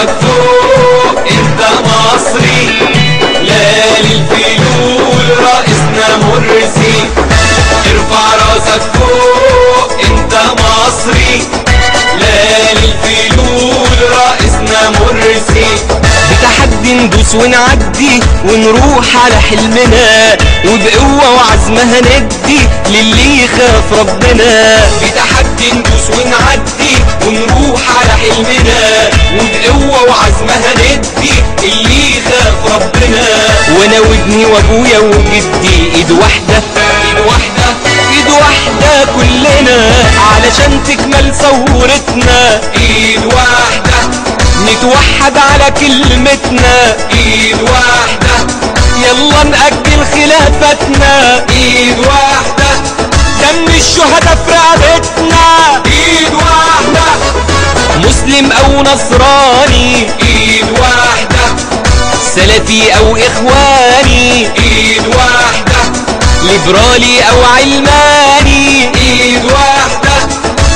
راسك فوق انت مصري، لا للفلول رئيسنا مرسي. ارفع راسك فوق انت مصري، لا للفلول رئيسنا مرسي. بتحدي ندوس ونعدي ونروح على حلمنا، وبقوة وعزمها ندي للي يخاف ربنا. بتحدي ندوس ونعدي ونروح على حلمنا، وبقوة وعزمها ندي اللي يخاف ربنا. وانا وابني وابويا وجدي ايد واحدة ايد واحدة ايد واحدة كلنا، علشان تكمل ثورتنا. ايد واحدة نتوحد على كلمتنا، ايد واحدة يلا نأجل خلافتنا. ايد واحدة دم الشهداء في رقبتنا. ايد واحدة مسلم او نصراني، ايد واحدة سلفي او اخواني، ايد واحدة ليبرالي او علماني، ايد واحدة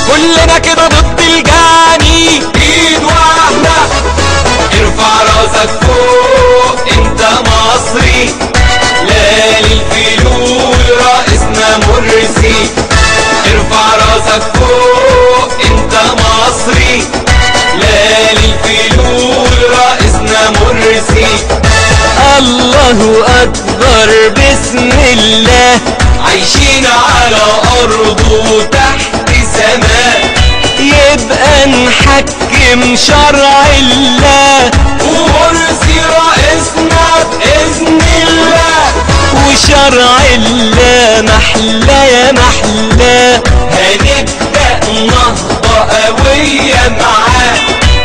كلنا كده ضد الجاني. ايد واحدة. ارفع راسك فوق انت مصري، لا للفلول رئيسنا مرسي. ارفع راسك فوق انت مصري، لا للفلول رئيسنا مرسي. الله اكبر بسم الله، عايشين على ارضه تحت سماء، يبقى نحكم شرع الله، ومرسي رئيسنا بإذن الله. وشرع الله محلى يا محلى. هنبدأ نهضة قوية معاه،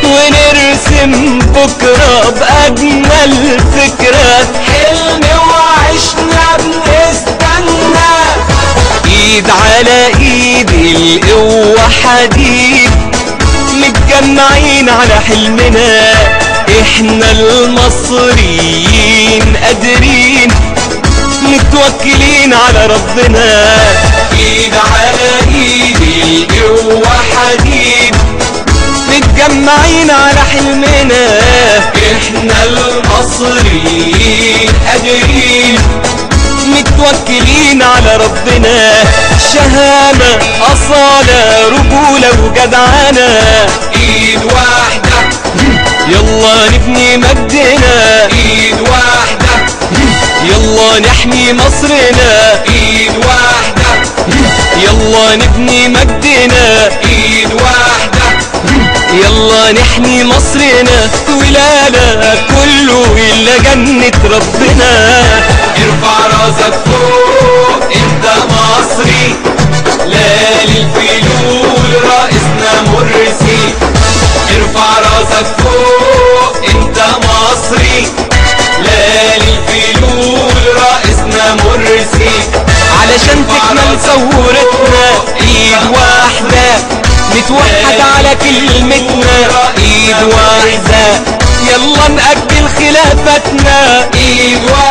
ونرسم بكرة بأجمل فكرة، حلم وعشنا بنستنى. ايد على ايد القوة حديد، متجمعين على حلمنا. احنا المصريين قادرين، متوكلين على ربنا. ايد على ايد القوة حديد، متجمعين على حلمنا. احنا المصريين قادرين، متوكلين على ربنا. شهامة أصالة رجولة وجدعنة، ايد واحدة يلا نبني مجدنا. ايد واحدة يلا نحمي مصرنا. ايد واحدة يلا نبني مجدنا. ايد واحدة يلا نحمي مصرنا. ولانا كله إلا جنة ربنا. ارفع راسك فوق انت مصري، لا للفلول رئيسنا مرسي. ارفع راسك فوق انت مصري، لا للفلول رئيسنا مرسي. علشان تكمل ثورتنا ايد واحدة، نتوحد على كلمتنا. ايد واحدة يلا نأجل خلافتنا. ايد واحدة